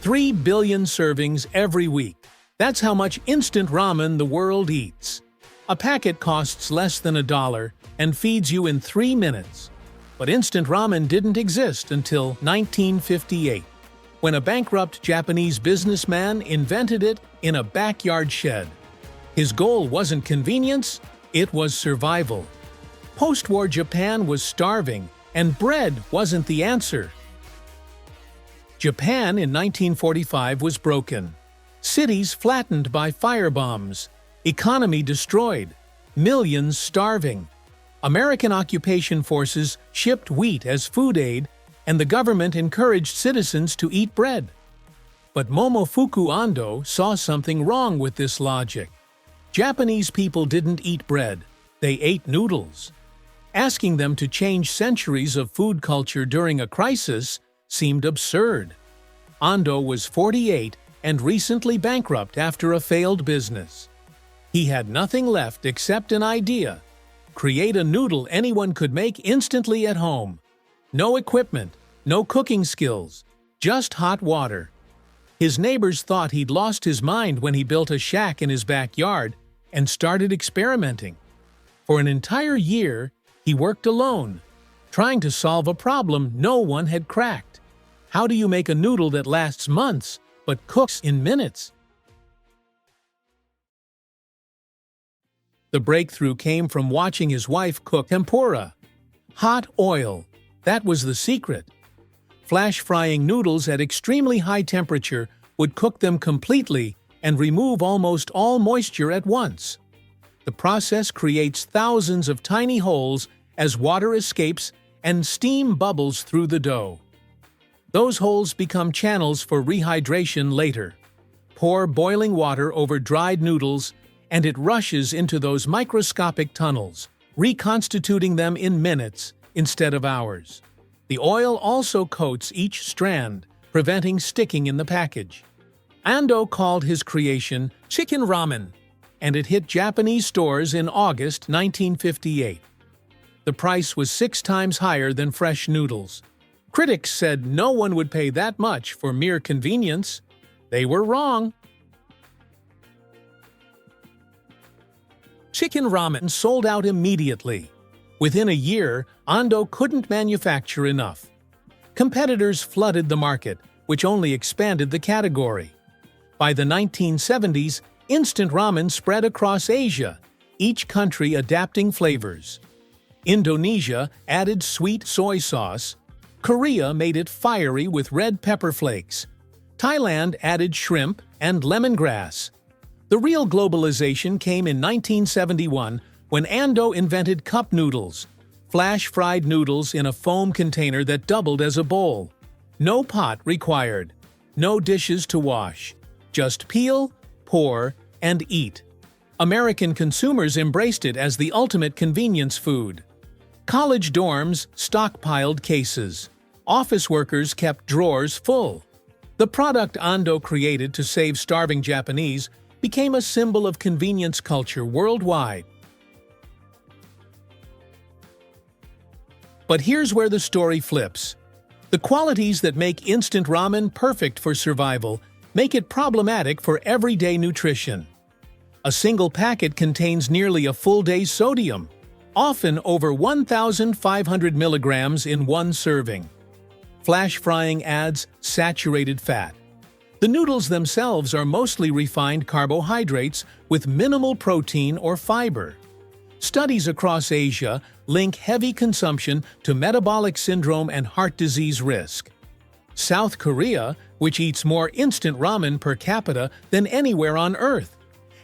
3 billion servings every week. That's how much instant ramen the world eats. A packet costs less than $1 and feeds you in 3 minutes. But instant ramen didn't exist until 1958, when a bankrupt Japanese businessman invented it in a backyard shed. His goal wasn't convenience, it was survival. Post-war Japan was starving, and bread wasn't the answer. Japan in 1945 was broken. Cities flattened by firebombs, economy destroyed, millions starving. American occupation forces shipped wheat as food aid, and the government encouraged citizens to eat bread. But Momofuku Ando saw something wrong with this logic. Japanese people didn't eat bread, they ate noodles. Asking them to change centuries of food culture during a crisis seemed absurd. Ando was 48 and recently bankrupt after a failed business. He had nothing left except an idea: create a noodle anyone could make instantly at home. No equipment, no cooking skills, just hot water. His neighbors thought he'd lost his mind when he built a shack in his backyard and started experimenting. For an entire year, he worked alone, trying to solve a problem no one had cracked. How do you make a noodle that lasts months but cooks in minutes? The breakthrough came from watching his wife cook tempura. Hot oil, that was the secret. Flash frying noodles at extremely high temperature would cook them completely and remove almost all moisture at once. The process creates thousands of tiny holes as water escapes and steam bubbles through the dough. Those holes become channels for rehydration later. Pour boiling water over dried noodles, and it rushes into those microscopic tunnels, reconstituting them in minutes instead of hours. The oil also coats each strand, preventing sticking in the package. Ando called his creation chicken ramen, and it hit Japanese stores in August 1958. The price was 6 times higher than fresh noodles. Critics said no one would pay that much for mere convenience. They were wrong. Chicken ramen sold out immediately. Within a year, Ando couldn't manufacture enough. Competitors flooded the market, which only expanded the category. By the 1970s, instant ramen spread across Asia, each country adapting flavors. Indonesia added sweet soy sauce. Korea made it fiery with red pepper flakes. Thailand added shrimp and lemongrass. The real globalization came in 1971 when Ando invented cup noodles, flash-fried noodles in a foam container that doubled as a bowl. No pot required, no dishes to wash. Just peel, pour, and eat. American consumers embraced it as the ultimate convenience food. College dorms stockpiled cases. Office workers kept drawers full. The product Ando created to save starving Japanese became a symbol of convenience culture worldwide. But here's where the story flips. The qualities that make instant ramen perfect for survival make it problematic for everyday nutrition. A single packet contains nearly a full day's sodium, often over 1,500 milligrams in one serving. Flash frying adds saturated fat. The noodles themselves are mostly refined carbohydrates with minimal protein or fiber. Studies across Asia link heavy consumption to metabolic syndrome and heart disease risk. South Korea, which eats more instant ramen per capita than anywhere on Earth,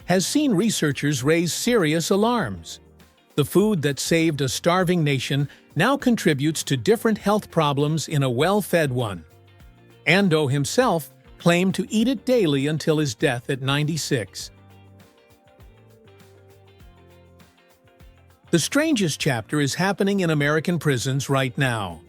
has seen researchers raise serious alarms. The food that saved a starving nation now contributes to different health problems in a well-fed one. Ando himself claimed to eat it daily until his death at 96. The strangest chapter is happening in American prisons right now.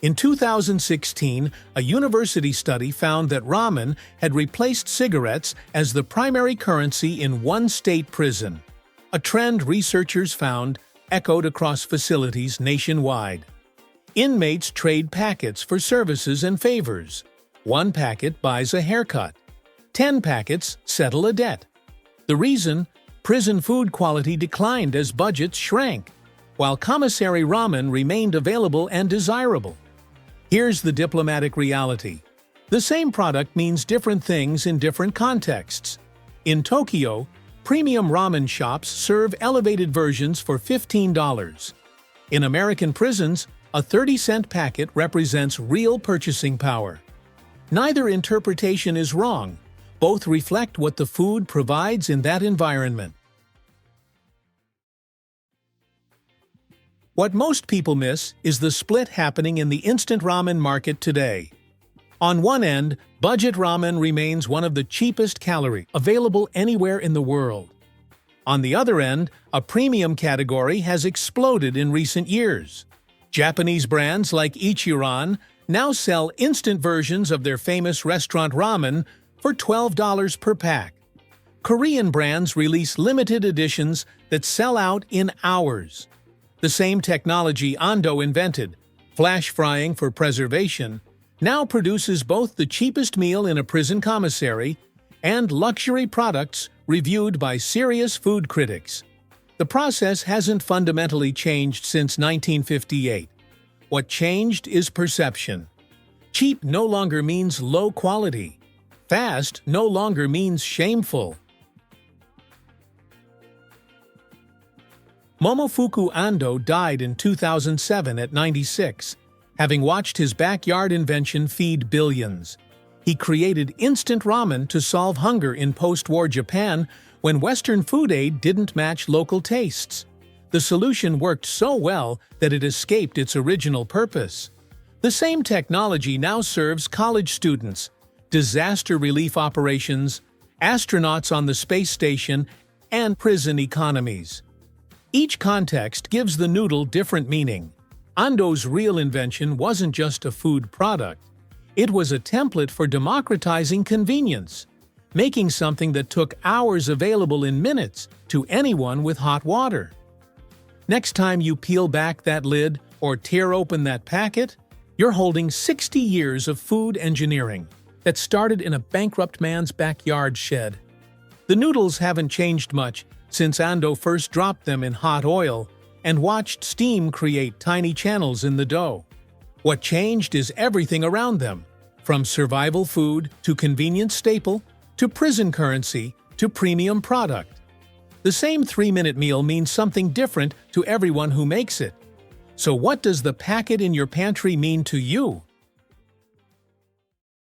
In 2016, a university study found that ramen had replaced cigarettes as the primary currency in one state prison, a trend researchers found echoed across facilities nationwide. Inmates trade packets for services and favors. 1 packet buys a haircut. 10 packets settle a debt. The reason? Prison food quality declined as budgets shrank, while commissary ramen remained available and desirable. Here's the diplomatic reality. The same product means different things in different contexts. In Tokyo, premium ramen shops serve elevated versions for $15. In American prisons, a 30-cent packet represents real purchasing power. Neither interpretation is wrong. Both reflect what the food provides in that environment. What most people miss is the split happening in the instant ramen market today. On one end, budget ramen remains one of the cheapest calorie available anywhere in the world. On the other end, a premium category has exploded in recent years. Japanese brands like Ichiran now sell instant versions of their famous restaurant ramen for $12 per pack. Korean brands release limited editions that sell out in hours. The same technology Ando invented, flash frying for preservation, now produces both the cheapest meal in a prison commissary and luxury products reviewed by serious food critics. The process hasn't fundamentally changed since 1958. What changed is perception. Cheap no longer means low quality. Fast no longer means shameful. Momofuku Ando died in 2007 at 96, having watched his backyard invention feed billions. He created instant ramen to solve hunger in post-war Japan when Western food aid didn't match local tastes. The solution worked so well that it escaped its original purpose. The same technology now serves college students, disaster relief operations, astronauts on the space station, and prison economies. Each context gives the noodle different meaning. Ando's real invention wasn't just a food product. It was a template for democratizing convenience, making something that took hours available in minutes to anyone with hot water. Next time you peel back that lid or tear open that packet, you're holding 60 years of food engineering that started in a bankrupt man's backyard shed. The noodles haven't changed much since Ando first dropped them in hot oil and watched steam create tiny channels in the dough. What changed is everything around them, from survival food to convenience staple to prison currency to premium product. The same 3-minute meal means something different to everyone who makes it. So what does the packet in your pantry mean to you?